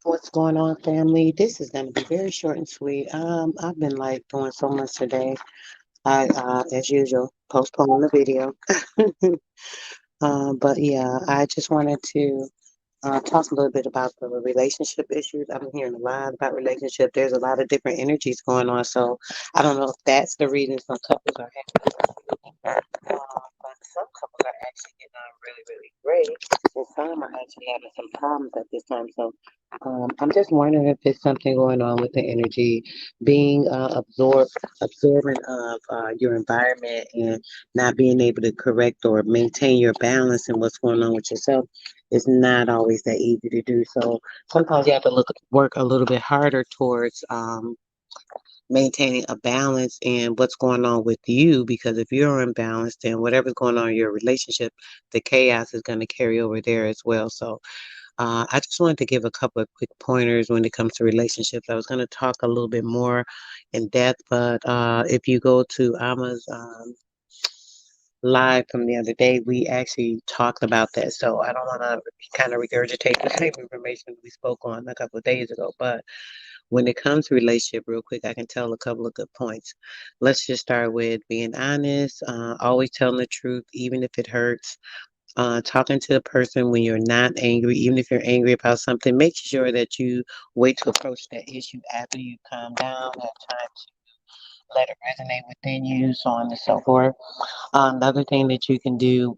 What's going on, family? This is going to be very short and sweet. I've been like doing so much today. As usual, postponing the video. But yeah, I just wanted to talk a little bit about the relationship issues. I've been hearing a lot about relationship. There's a lot of different energies going on, so I don't know if that's the reason some couples are but some couples are actually getting on really, really great, and some are actually having some problems at this time. So, I'm just wondering if there's something going on with the energy being absorbent of your environment and not being able to correct or maintain your balance and what's going on with yourself. It's not always that easy to do. So sometimes you have to work a little bit harder towards maintaining a balance in what's going on with you, because if you're imbalanced, then whatever's going on in your relationship, the chaos is going to carry over there as well. So I just wanted to give a couple of quick pointers when it comes to relationships. I was going to talk a little bit more in depth, but if you go to Alma's live from the other day, we actually talked about that. So I don't want to kind of regurgitate the same information we spoke on a couple of days ago, but when it comes to relationship, real quick, I can tell a couple of good points. Let's just start with being honest, always telling the truth, even if it hurts. Talking to the person when you're not angry, even if you're angry about something, make sure that you wait to approach that issue after you calm down, have time to let it resonate within you, so on and so forth. Another thing that you can do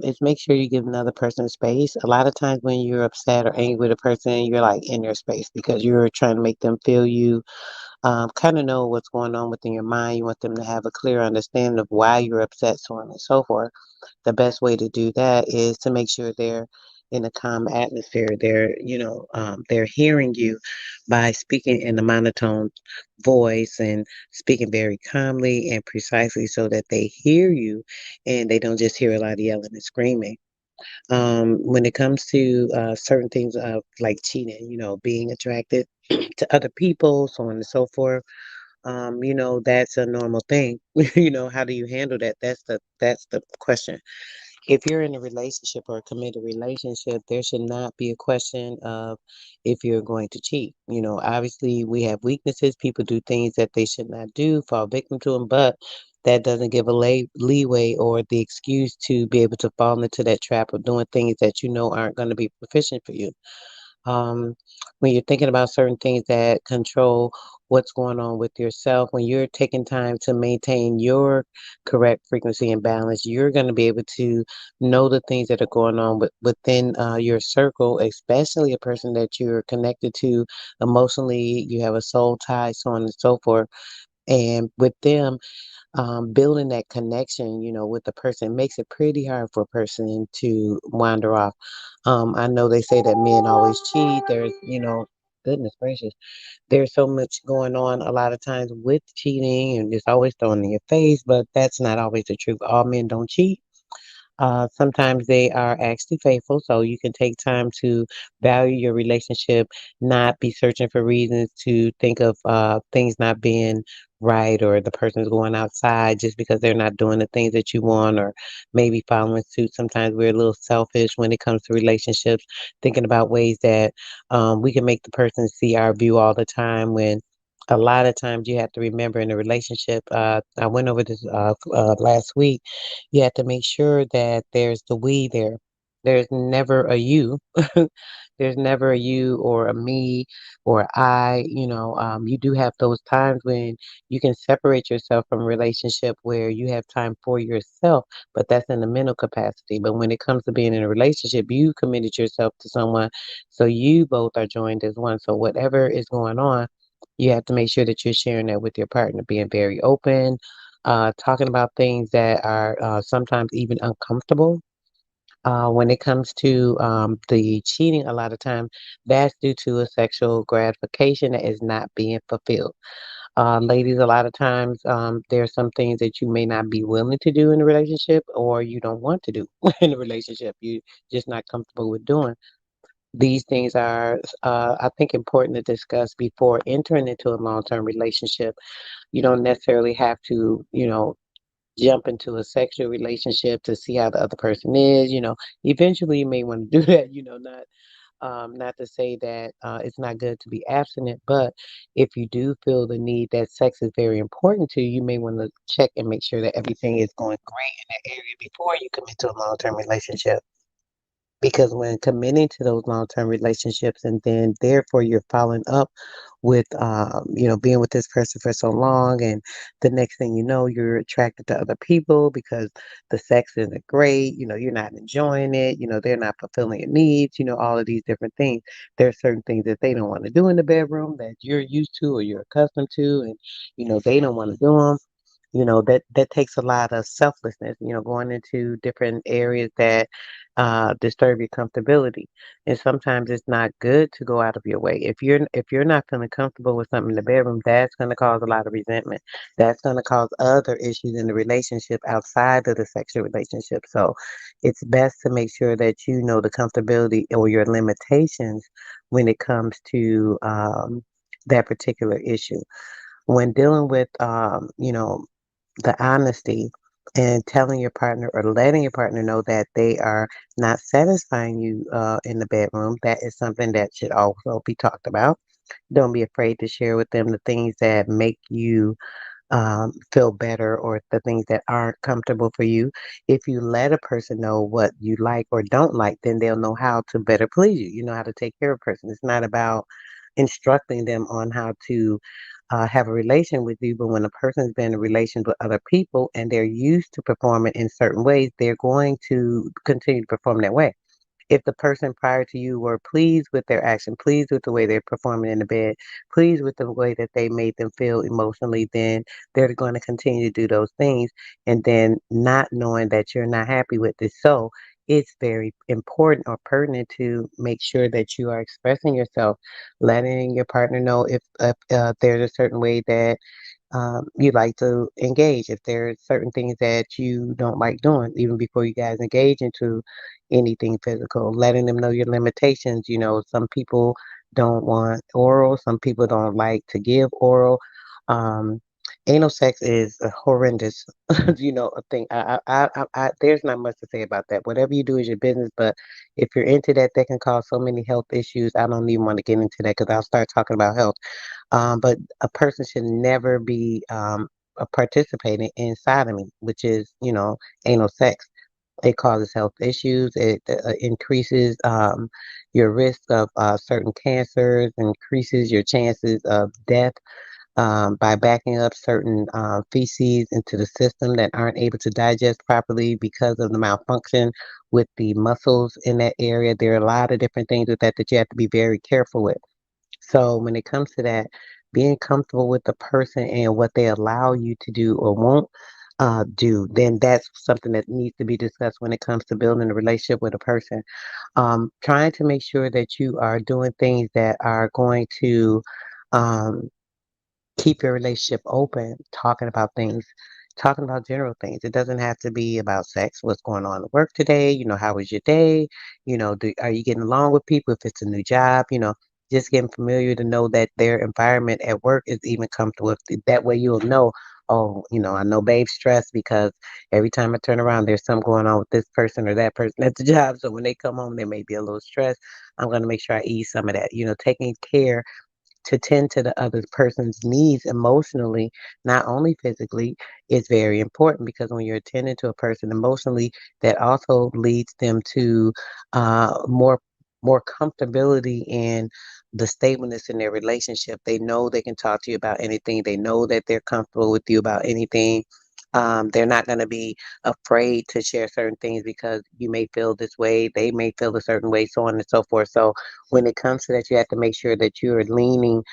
is make sure you give another person space. A lot of times when you're upset or angry with a person, you're like in their space because you're trying to make them feel you, kind of know what's going on within your mind. You want them to have a clear understanding of why you're upset, so on and so forth. The best way to do that is to make sure they're in a calm atmosphere. They're hearing you by speaking in a monotone voice and speaking very calmly and precisely so that they hear you and they don't just hear a lot of yelling and screaming. When it comes to certain things of like cheating, being attracted to other people, so on and so forth, that's a normal thing. How do you handle that? That's the question. If you're in a relationship or a committed relationship, there should not be a question of if you're going to cheat. Obviously we have weaknesses. People do things that they should not do, fall victim to them, but that doesn't give a leeway or the excuse to be able to fall into that trap of doing things that you know aren't going to be proficient for you. um, when you're thinking about certain things that control what's going on with yourself, when you're taking time to maintain your correct frequency and balance, you're going to be able to know the things that are going on within your circle, especially a person that you're connected to emotionally, you have a soul tie, so on and so forth. And with them, building that connection, with the person makes it pretty hard for a person to wander off. I know they say that men always cheat. Goodness gracious, there's so much going on a lot of times with cheating, and it's always thrown in your face, but that's not always the truth. All men don't cheat. Sometimes they are actually faithful, so you can take time to value your relationship, not be searching for reasons to think of things not being right or the person's going outside just because they're not doing the things that you want or maybe following suit. Sometimes we're a little selfish when it comes to relationships, thinking about ways that we can make the person see our view all the time when a lot of times you have to remember in a relationship. I went over this last week. You have to make sure that there's the we there. There's never a you. There's never a you or a me or I. You do have those times when you can separate yourself from a relationship where you have time for yourself, but that's in the mental capacity. But when it comes to being in a relationship, you committed yourself to someone, so you both are joined as one. So whatever is going on, you have to make sure that you're sharing that with your partner, being very open, talking about things that are sometimes even uncomfortable. When it comes to the cheating, a lot of time that's due to a sexual gratification that is not being fulfilled. Ladies, a lot of times there are some things that you may not be willing to do in a relationship or you don't want to do in a relationship. You just not comfortable with doing. These things are, I think, important to discuss before entering into a long-term relationship. You don't necessarily have to, jump into a sexual relationship to see how the other person is. Eventually you may want to do that, not Not to say that it's not good to be abstinent, but if you do feel the need that sex is very important to you, you may want to check and make sure that everything is going great in that area before you commit to a long-term relationship. Because when committing to those long-term relationships and then therefore you're following up with, being with this person for so long, and the next thing you know, you're attracted to other people because the sex isn't great, you're not enjoying it, they're not fulfilling your needs, all of these different things. There are certain things that they don't want to do in the bedroom that you're used to or you're accustomed to, and, they don't want to do them. That takes a lot of selflessness, going into different areas that disturb your comfortability. And sometimes it's not good to go out of your way. If you're not feeling comfortable with something in the bedroom, that's going to cause a lot of resentment. That's going to cause other issues in the relationship outside of the sexual relationship. So it's best to make sure that you know the comfortability or your limitations when it comes to that particular issue. When dealing with the honesty and telling your partner or letting your partner know that they are not satisfying you in the bedroom, that is something that should also be talked about. Don't be afraid to share with them the things that make you feel better or the things that aren't comfortable for you. If you let a person know what you like or don't like, then they'll know how to better please you. You know how to take care of a person. It's not about instructing them on how to have a relation with you, but when a person's been in relations with other people and they're used to performing in certain ways, they're going to continue to perform that way. If the person prior to you were pleased with their action, pleased with the way they're performing in the bed, pleased with the way that they made them feel emotionally, then they're going to continue to do those things. And then not knowing that you're not happy with this. So it's very important or pertinent to make sure that you are expressing yourself, letting your partner know if there's a certain way that you like to engage. If there are certain things that you don't like doing, even before you guys engage into anything physical, letting them know your limitations. Some people don't want oral, some people don't like to give oral. Um, Anal sex is a horrendous, a thing. There's not much to say about that. Whatever you do is your business, but if you're into that, that can cause so many health issues. I don't even want to get into that because I'll start talking about health. But a person should never be participating in sodomy, which is, anal sex. It causes health issues. It increases your risk of certain cancers, increases your chances of death by backing up certain feces into the system that aren't able to digest properly because of the malfunction with the muscles in that area. There are a lot of different things with that that you have to be very careful with. So when it comes to that, being comfortable with the person and what they allow you to do or won't do, then that's something that needs to be discussed when it comes to building a relationship with a person. Trying to make sure that you are doing things that are going to um, keep your relationship open, talking about general things. It doesn't have to be about sex. What's going on at work today? How was your day? Are you getting along with people? If it's a new job, just getting familiar to know that their environment at work is even comfortable. That way you'll know, oh, I know babe's stressed because every time I turn around, there's something going on with this person or that person at the job. So when they come home, they may be a little stressed. I'm going to make sure I ease some of that. Taking care to tend to the other person's needs emotionally, not only physically, is very important because when you're attending to a person emotionally, that also leads them to more comfortability in the stableness in their relationship. They know they can talk to you about anything. They know that they're comfortable with you about anything. They're not going to be afraid to share certain things because you may feel this way, they may feel a certain way, so on and so forth. So when it comes to that, you have to make sure that you're leaning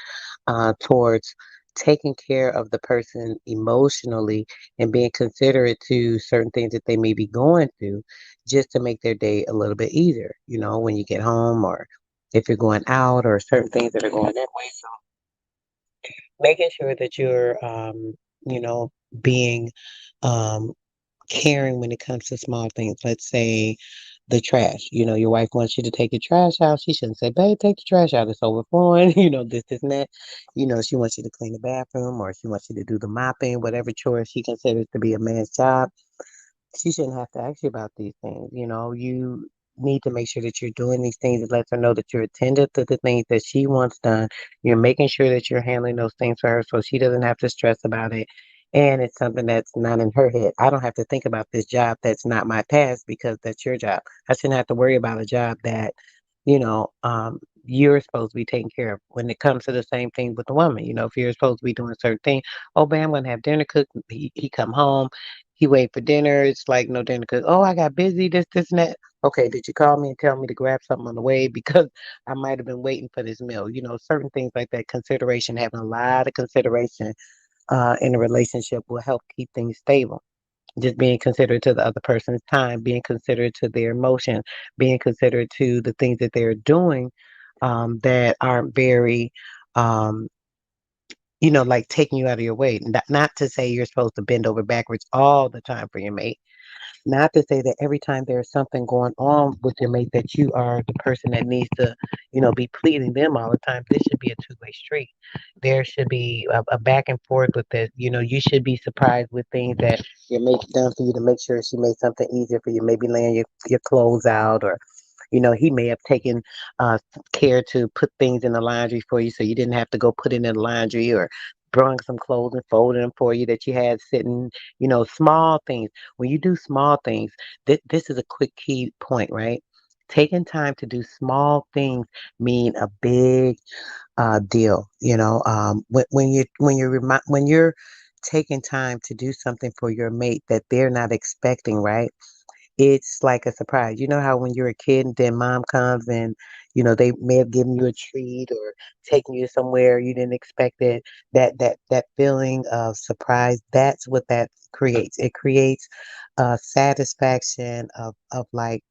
towards taking care of the person emotionally and being considerate to certain things that they may be going through just to make their day a little bit easier, when you get home or if you're going out or certain things that are going that way. So making sure that you're, being um, caring when it comes to small things. Let's say the trash. Your wife wants you to take your trash out. She shouldn't say, babe, take the trash out. It's overflowing. This and that. She wants you to clean the bathroom or she wants you to do the mopping, whatever chore she considers to be a man's job. She shouldn't have to ask you about these things. need to make sure that you're doing these things. It lets her know that you're attentive to the things that she wants done. You're making sure that you're handling those things for her so she doesn't have to stress about it. And it's something that's not in her head. I don't have to think about this job that's not my task because that's your job. I shouldn't have to worry about a job that, you're supposed to be taking care of. When it comes to the same thing with the woman, if you're supposed to be doing certain things, oh, babe, I'm gonna have dinner cooked. He come home, he wait for dinner. It's like no dinner cooked. Oh, I got busy. This, and that. Okay, did you call me and tell me to grab something on the way because I might have been waiting for this meal? Certain things like that. Consideration, having a lot of consideration in a relationship will help keep things stable. Just being considerate to the other person's time, being considerate to their emotion, being considerate to the things that they're doing that aren't very, um, like taking you out of your way. Not to say you're supposed to bend over backwards all the time for your mate. Not to say that every time there's something going on with your mate that you are the person that needs to, be pleasing them all the time. This should be a two-way street. There should be a back and forth with this. You should be surprised with things that your mate's done for you to make sure she made something easier for you. Maybe laying your clothes out or he may have taken care to put things in the laundry for you so you didn't have to go put it in the laundry or brought some clothes and folded them for you that you had sitting, small things. When you do small things, this is a quick key point, right? Taking time to do small things mean a big deal. When you're taking time to do something for your mate that they're not expecting, right? It's like a surprise. You know how when you're a kid and then mom comes and, they may have given you a treat or taken you somewhere you didn't expect it. That feeling of surprise, that's what that creates. It creates satisfaction of like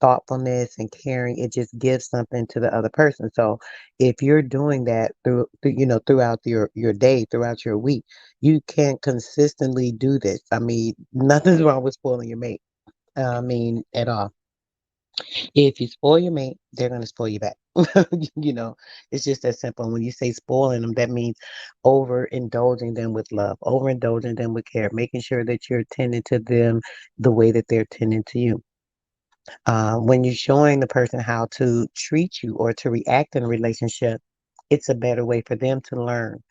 thoughtfulness and caring. It just gives something to the other person. So if you're doing that throughout your day, throughout your week, you can consistently do this. I mean, nothing's wrong with spoiling your mate. I mean, at all. If you spoil your mate, they're going to spoil you back. you know, it's just that simple. When you say spoiling them, that means overindulging them with love, overindulging them with care, making sure that you're tending to them the way that they're tending to you. When you're showing the person how to treat you or to react in a relationship, it's a better way for them to learn.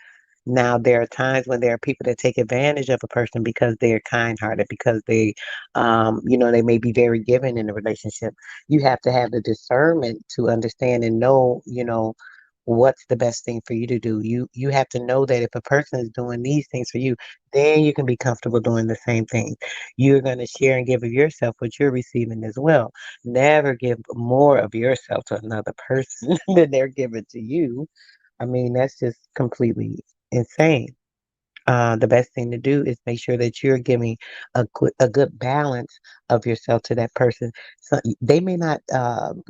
Now, there are times when there are people that take advantage of a person because they're kind-hearted, because they may be very giving in a relationship. You have to have the discernment to understand and know, what's the best thing for you to do. You have to know that if a person is doing these things for you, then you can be comfortable doing the same thing. You're going to share and give of yourself what you're receiving as well. Never give more of yourself to another person than they're giving to you. I mean, that's just completely insane. The best thing to do is make sure that you're giving a good balance of yourself to that person. So they may not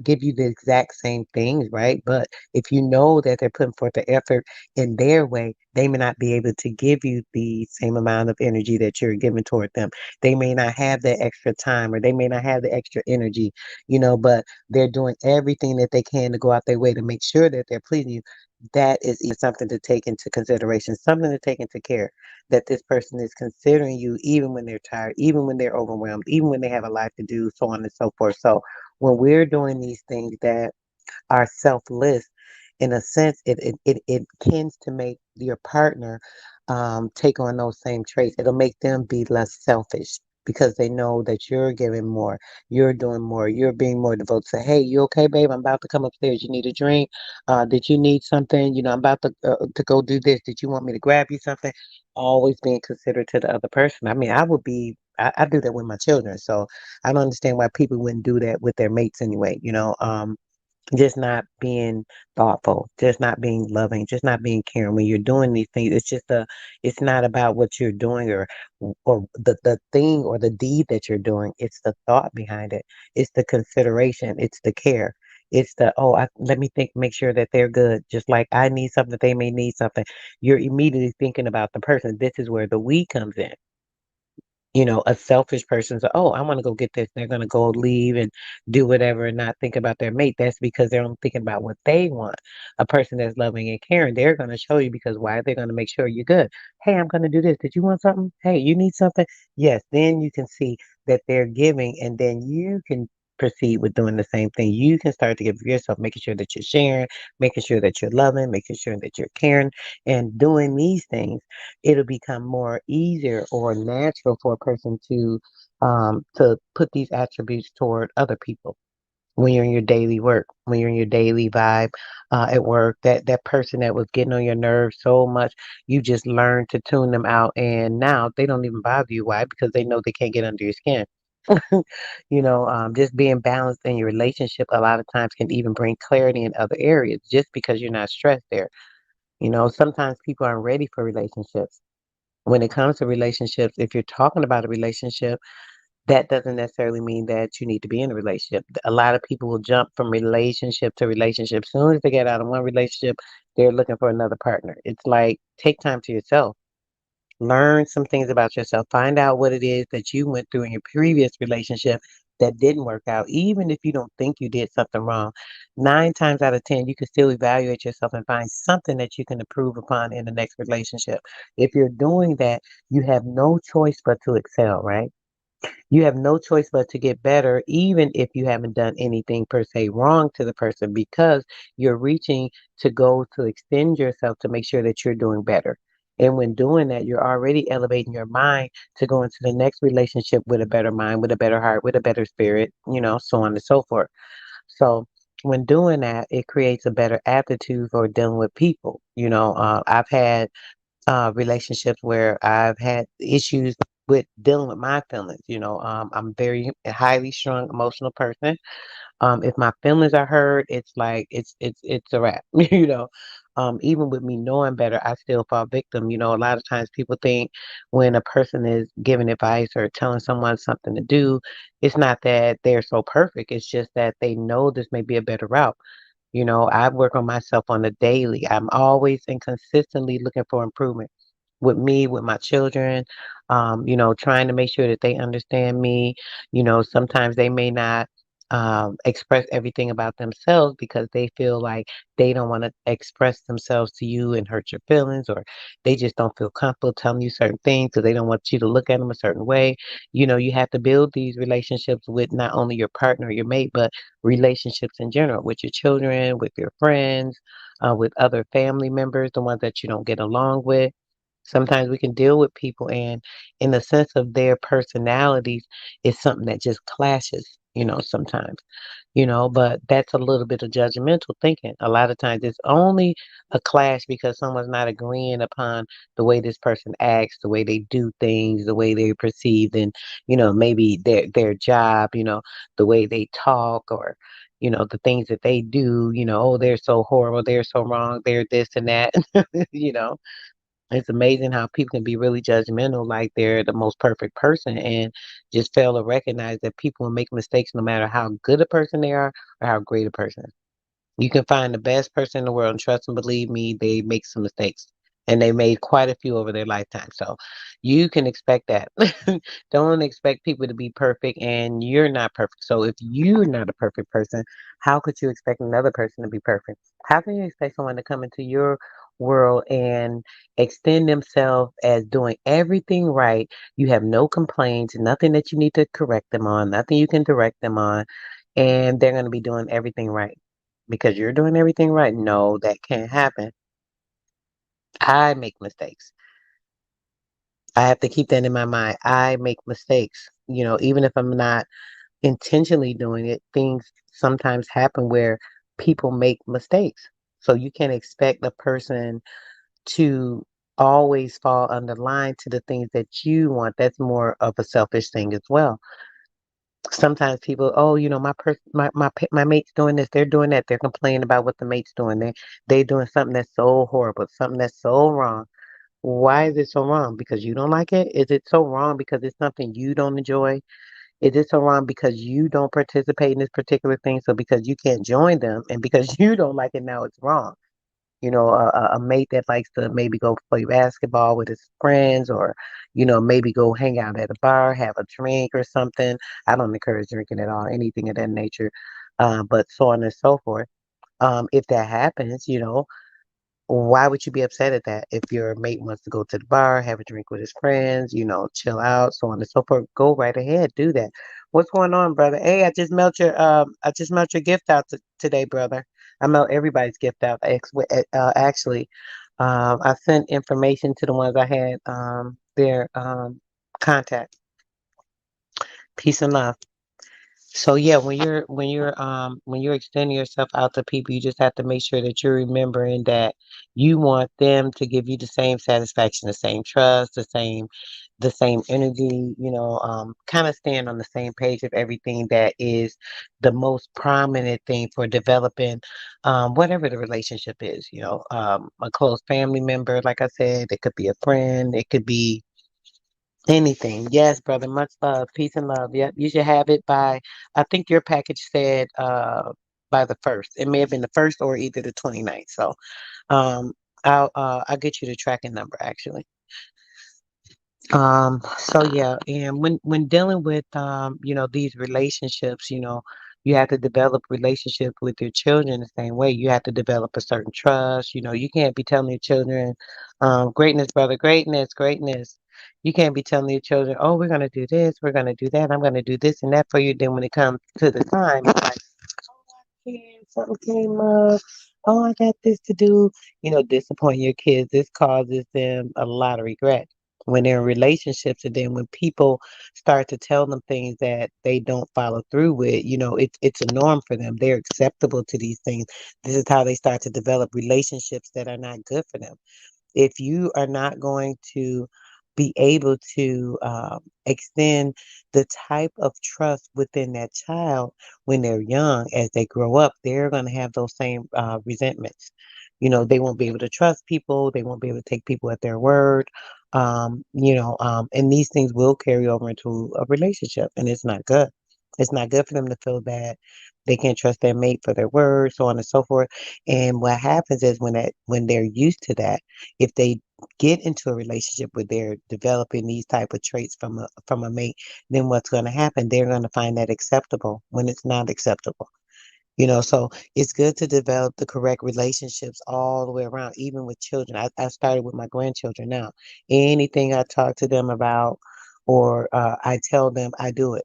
give you the exact same things, right? But if you know that they're putting forth the effort in their way, they may not be able to give you the same amount of energy that you're giving toward them. They may not have that extra time or they may not have the extra energy, but they're doing everything that they can to go out their way to make sure that they're pleasing you. That is even something to take into consideration, something to take into care that this person is considering you even when they're tired, even when they're overwhelmed, even when they have a life to do, so on and so forth. So when we're doing these things that are selfless, in a sense, it tends to make your partner take on those same traits. It'll make them be less selfish because they know that you're giving more, you're doing more, you're being more devoted. Say, hey, you okay, babe? I'm about to come upstairs. You need a drink? Did you need something? I'm about to go do this. Did you want me to grab you something? Always being considerate to the other person. I mean, I would be. I do that with my children, so I don't understand why people wouldn't do that with their mates anyway. Just not being thoughtful, just not being loving, just not being caring. When you're doing these things, it's not about what you're doing or the thing or the deed that you're doing. It's the thought behind it. It's the consideration. It's the care. It's let me think, make sure that they're good. Just like I need something, they may need something. You're immediately thinking about the person. This is where the we comes in. A selfish person's, oh, I want to go get this. They're going to go leave and do whatever and not think about their mate. That's because they're only thinking about what they want. A person that's loving and caring, they're going to show you because why? They're going to make sure you're good. Hey, I'm going to do this. Did you want something? Hey, you need something? Yes. Then you can see that they're giving and then you can proceed with doing the same thing. You can start to give yourself, making sure that you're sharing, making sure that you're loving, making sure that you're caring, and doing these things. It'll become more easier or natural for a person to put these attributes toward other people when you're in your daily work, when you're in your daily vibe at work, that person that was getting on your nerves so much, you just learn to tune them out, and now they don't even bother you. Why? Because they know they can't get under your skin. Just being balanced in your relationship a lot of times can even bring clarity in other areas just because you're not stressed there. Sometimes people aren't ready for relationships. When it comes to relationships, if you're talking about a relationship, that doesn't necessarily mean that you need to be in a relationship. A lot of people will jump from relationship to relationship. As soon as they get out of one relationship, they're looking for another partner. It's like take time to yourself. Learn some things about yourself. Find out what it is that you went through in your previous relationship that didn't work out. Even if you don't think you did something wrong, 9 times out of 10, you can still evaluate yourself and find something that you can improve upon in the next relationship. If you're doing that, you have no choice but to excel, right? You have no choice but to get better, even if you haven't done anything per se wrong to the person, because you're reaching to go to extend yourself to make sure that you're doing better. And when doing that, you're already elevating your mind to go into the next relationship with a better mind, with a better heart, with a better spirit, so on and so forth. So, when doing that, it creates a better aptitude for dealing with people. I've had relationships where I've had issues with dealing with my feelings. I'm very highly strung, emotional person. If my feelings are hurt, it's like it's a wrap. Even with me knowing better, I still fall victim. A lot of times people think when a person is giving advice or telling someone something to do, it's not that they're so perfect. It's just that they know this may be a better route. I work on myself on a daily. I'm always and consistently looking for improvement with me, with my children, trying to make sure that they understand me. Sometimes they may not express everything about themselves because they feel like they don't want to express themselves to you and hurt your feelings, or they just don't feel comfortable telling you certain things because they don't want you to look at them a certain way. You have to build these relationships with not only your partner or your mate, but relationships in general with your children, with your friends, with other family members, the ones that you don't get along with. Sometimes we can deal with people, and in the sense of their personalities, it's something that just clashes, sometimes, but that's a little bit of judgmental thinking. A lot of times it's only a clash because someone's not agreeing upon the way this person acts, the way they do things, the way they're perceived, and, maybe their job, the way they talk, or, the things that they do, oh, they're so horrible, they're so wrong, they're this and that, you know. It's amazing how people can be really judgmental, like they're the most perfect person, and just fail to recognize that people will make mistakes no matter how good a person they are or how great a person. You can find the best person in the world, and trust and believe me, they make some mistakes. And they made quite a few over their lifetime. So you can expect that. Don't expect people to be perfect, and you're not perfect. So if you're not a perfect person, how could you expect another person to be perfect? How can you expect someone to come into your world and extend themselves as doing everything right? You have no complaints, nothing that you need to correct them on, nothing you can direct them on, and they're going to be doing everything right because you're doing everything right. No, that can't happen. I make mistakes. I have to keep that in my mind. I make mistakes. Even if I'm not intentionally doing it, things sometimes happen where people make mistakes. So you can't expect the person to always fall under line to the things that you want. That's more of a selfish thing as well. Sometimes people, oh, my mate's doing this, they're doing that, they're complaining about what the mate's doing. They doing something that's so horrible, something that's so wrong. Why is it so wrong? Because you don't like it? Is it so wrong because it's something you don't enjoy? Is it so wrong because you don't participate in this particular thing? So because you can't join them and because you don't like it, now it's wrong. A mate that likes to maybe go play basketball with his friends, or, maybe go hang out at a bar, have a drink or something. I don't encourage drinking at all, anything of that nature, but so on and so forth. If that happens, why would you be upset at that? If your mate wants to go to the bar, have a drink with his friends, chill out, so on and so forth, go right ahead, do that. What's going on, brother? Hey, I just mailed your gift out today, brother. I mailed everybody's gift out. Actually, I sent information to the ones I had their contact. Peace and love. So yeah, when you're extending yourself out to people, you just have to make sure that you're remembering that you want them to give you the same satisfaction, the same trust, the same energy, kind of stand on the same page of everything that is the most prominent thing for developing whatever the relationship is, a close family member, like I said, it could be a friend, it could be anything. Yes, brother. Much love. Peace and love. Yep. You should have it by, I think your package said by the first. It may have been the first or either the 29th. So um I'll get you the tracking number actually. So yeah, and when dealing with these relationships, you have to develop relationship with your children the same way. You have to develop a certain trust. You can't be telling your children, greatness, brother, greatness, greatness. You can't be telling your children, oh, we're gonna do this, we're gonna do that, I'm gonna do this and that for you. Then when it comes to the time, it's like, oh, I can't, something came up. Oh, I got this to do. Disappoint your kids. This causes them a lot of regret when they're in relationships, and then when people start to tell them things that they don't follow through with, it's a norm for them. They're acceptable to these things. This is how they start to develop relationships that are not good for them. If you are not going to be able to extend the type of trust within that child when they're young, as they grow up, they're going to have those same resentments. They won't be able to trust people. They won't be able to take people at their word. And these things will carry over into a relationship, and it's not good. It's not good for them to feel that they can't trust their mate for their word, so on and so forth. And what happens is when they're used to that, if they get into a relationship where they're developing these type of traits from a mate, then what's going to happen? They're going to find that acceptable when it's not acceptable. So it's good to develop the correct relationships all the way around, even with children. I started with my grandchildren now. Anything I talk to them about or I tell them, I do it.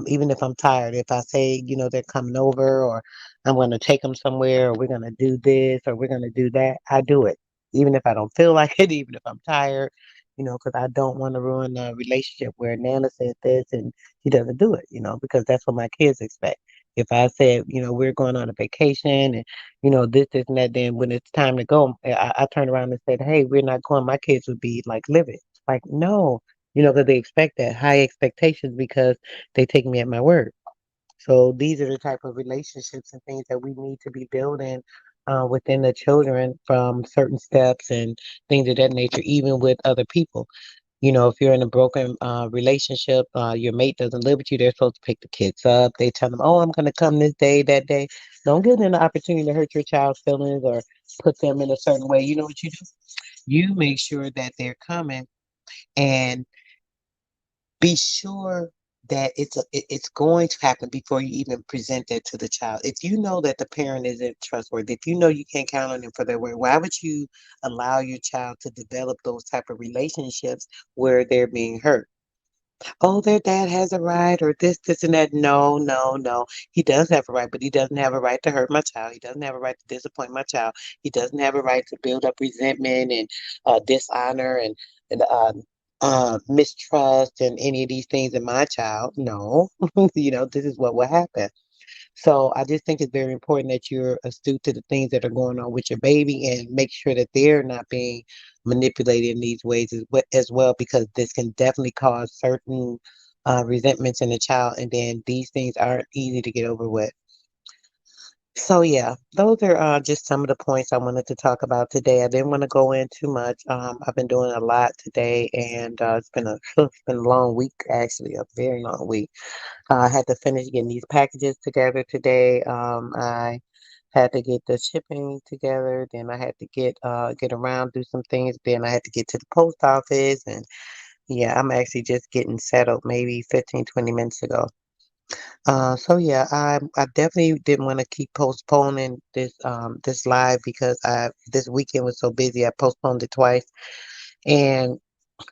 Even if I'm tired, if I say, they're coming over or I'm going to take them somewhere or we're going to do this or we're going to do that, I do it. Even if I don't feel like it, even if I'm tired, because I don't want to ruin a relationship where Nana said this and she doesn't do it, because that's what my kids expect. If I said, we're going on a vacation and, this and that, then when it's time to go, I turn around and said, hey, we're not going. My kids would be like, livid. Like, no, because they expect that high expectations because they take me at my word. So these are the type of relationships and things that we need to be building within the children from certain steps and things of that nature, even with other people. If you're in a broken relationship, your mate doesn't live with you, they're supposed to pick the kids up. They tell them, oh, I'm going to come this day, that day. Don't give them the opportunity to hurt your child's feelings or put them in a certain way. You know what you do? You make sure that they're coming and be sure that it's going to happen before you even present that to the child. If you know that the parent isn't trustworthy, if you know you can't count on them for their word, why would you allow your child to develop those type of relationships where they're being hurt? Oh, their dad has a right, or this, and that. No, no, no. He does have a right, but he doesn't have a right to hurt my child. He doesn't have a right to disappoint my child. He doesn't have a right to build up resentment and dishonor and mistrust and any of these things in my child. No, this is what will happen. So I just think it's very important that you're astute to the things that are going on with your baby and make sure that they're not being manipulated in these ways as well, because this can definitely cause certain resentments in the child, and then these things aren't easy to get over with. So yeah, those are just some of the points I wanted to talk about today. I didn't want to go in too much. I've been doing a lot today, and it's been a it's been a long week, actually, a very long week. I had to finish getting these packages together today. I had to get the shipping together. Then I had to get around, do some things. Then I had to get to the post office. And yeah, I'm actually just getting settled maybe 15, 20 minutes ago. So yeah, I definitely didn't want to keep postponing this live because I this weekend was so busy. I postponed it twice. And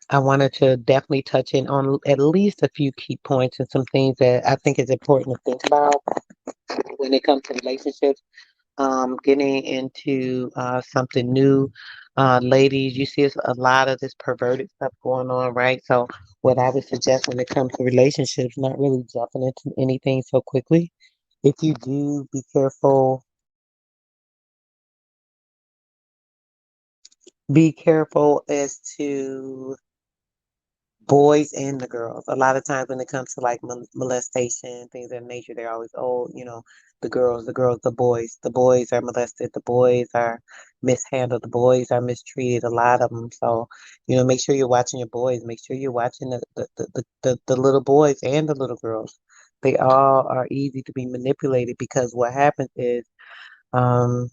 I wanted to definitely touch in on at least a few key points and some things that I think is important to think about when it comes to relationships. Getting into something new. Ladies, you see a lot of this perverted stuff going on, right? So, what I would suggest when it comes to relationships, not really jumping into anything so quickly. If you do, be careful as to boys and the girls. A lot of times when it comes to like molestation, things of that nature, they're always, oh, the boys. The boys are molested. The boys are mishandled. The boys are mistreated. A lot of them. So, make sure you're watching your boys. Make sure you're watching the little boys and the little girls. They all are easy to be manipulated because what happens is, um,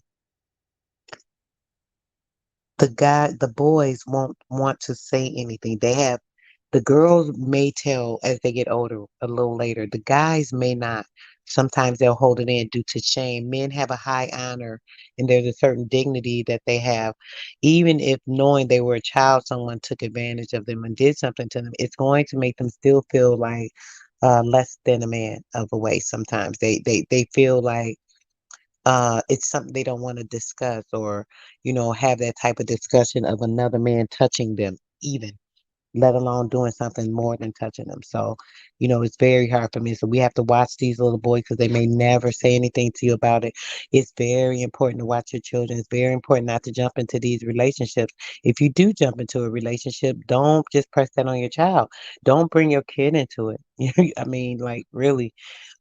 the boys won't want to say anything. The girls may tell as they get older a little later. The guys may not. Sometimes they'll hold it in due to shame. Men have a high honor and there's a certain dignity that they have. Even if knowing they were a child, someone took advantage of them and did something to them, it's going to make them still feel like less than a man of a way sometimes. They feel like it's something they don't want to discuss or, have that type of discussion of another man touching them, even let alone doing something more than touching them. So, it's very hard for me. So we have to watch these little boys because they may never say anything to you about it. It's very important to watch your children. It's very important not to jump into these relationships. If you do jump into a relationship, don't just press that on your child. Don't bring your kid into it. I mean, like really,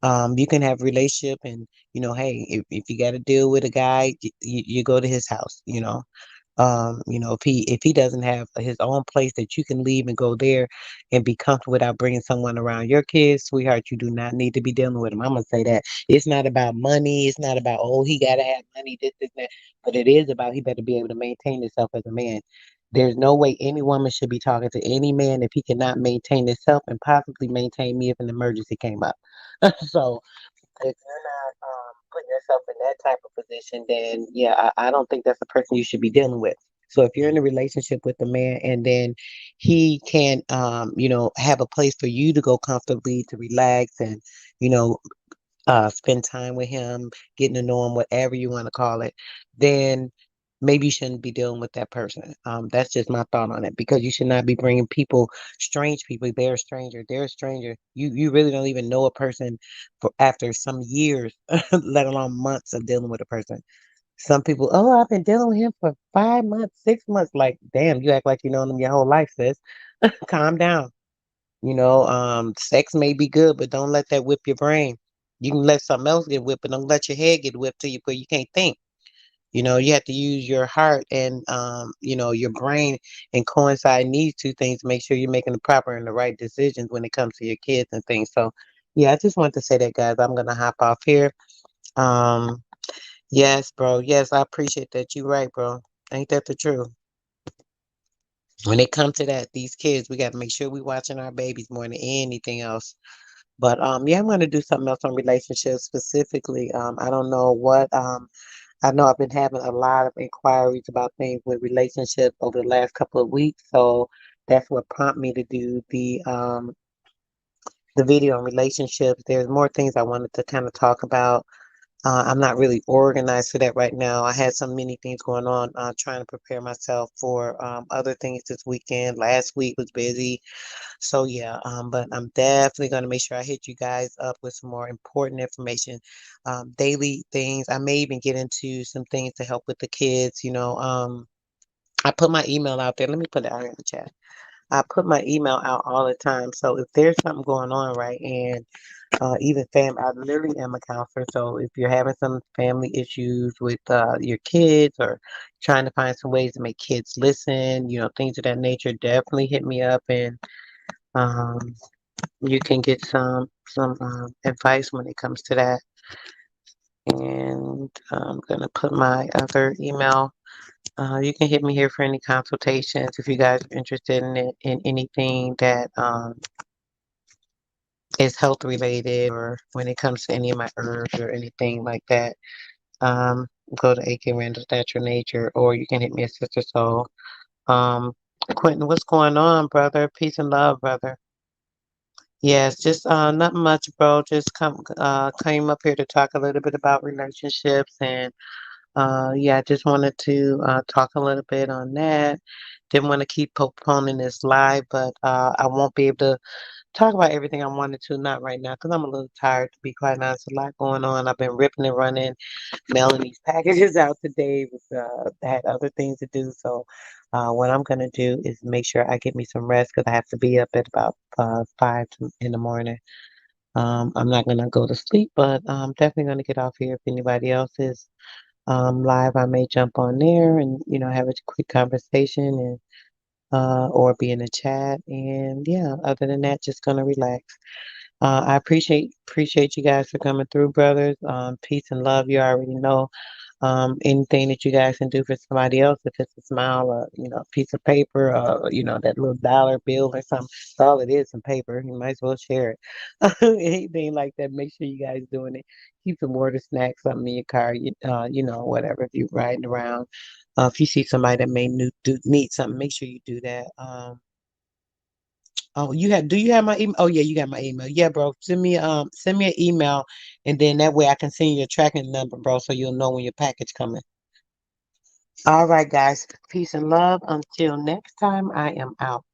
you can have a relationship and, hey, if you got to deal with a guy, you go to his house, if he doesn't have his own place that you can leave and go there and be comfortable without bringing someone around your kids, sweetheart, you do not need to be dealing with him. I'm gonna say that it's not about money. It's not about, oh, he gotta have money, this, that, but it is about he better be able to maintain himself as a man. There's no way any woman should be talking to any man if he cannot maintain himself and possibly maintain me if an emergency came up. So if you're not putting yourself in that type of position, then yeah, I don't think that's the person you should be dealing with. So if you're in a relationship with a man and then he can, have a place for you to go comfortably to relax and, you know, spend time with him, getting to know him, whatever you want to call it, then maybe you shouldn't be dealing with that person. That's just my thought on it because you should not be bringing people, strange people. They're a stranger. They're a stranger. You really don't even know a person for after some years, let alone months of dealing with a person. Some people, oh, I've been dealing with him for 5 months, 6 months. Like, damn, you act like you know him your whole life, sis. Calm down. Sex may be good, but don't let that whip your brain. You can let something else get whipped, but don't let your head get whipped till you where you can't think. You have to use your heart and your brain and coincide in these two things to make sure you're making the proper and the right decisions when it comes to your kids and things. So yeah, I just want to say that, guys. I'm gonna hop off here. Um, yes, bro. Yes, I appreciate that. You're right, bro. Ain't that the truth? When it comes to that, these kids, we got to make sure we watching our babies more than anything else. But yeah, I'm going to do something else on relationships specifically. I don't know what I know I've been having a lot of inquiries about things with relationships over the last couple of weeks, so that's what prompted me to do the video on relationships. There's more things I wanted to kind of talk about. I'm not really organized for that right now. I had so many things going on, trying to prepare myself for other things this weekend. Last week was busy. So yeah, but I'm definitely gonna make sure I hit you guys up with some more important information, daily things. I may even get into some things to help with the kids. I put my email out there. Let me put it out here in the chat. I put my email out all the time. So if there's something going on, right, and even I literally am a counselor. So if you're having some family issues with your kids or trying to find some ways to make kids listen, things of that nature, definitely hit me up and um, you can get some advice when it comes to that. And I'm gonna put my other email. You can hit me here for any consultations if you guys are interested in it, in anything that is health related or when it comes to any of my herbs or anything like that. Um, Go to AK Randall's Natural Nature or you can hit me at Sister Soul. Um, Quentin, what's going on, brother? Peace and love, brother. Yes, just not much, bro. Just came up here to talk a little bit about relationships and yeah, I just wanted to talk a little bit on that. Didn't want to keep postponing this live, but I won't be able to talk about everything I wanted to, not right now, because I'm a little tired, to be quite honest. A lot going on. I've been ripping and running, mailing these packages out today. Had other things to do. So, what I'm going to do is make sure I get me some rest because I have to be up at about 5 in the morning. I'm not going to go to sleep, but I'm definitely going to get off here. If anybody else is live, I may jump on there and, have a quick conversation and or be in the chat. And yeah, other than that, just gonna relax. I appreciate you guys for coming through, brothers. Peace and love. You already know. Anything that you guys can do for somebody else, if it's a smile, or a piece of paper, or that little dollar bill or something. That's all it is, some paper. You might as well share it. Anything like that. Make sure you guys doing it. Keep some water, snacks, something in your car. Whatever. If you're riding around, if you see somebody that may need something, make sure you do that. Oh, do you have my email? Oh yeah, you got my email. Yeah, bro. Send me an email and then that way I can send you a tracking number, bro, so you'll know when your package coming. All right, guys. Peace and love. Until next time, I am out.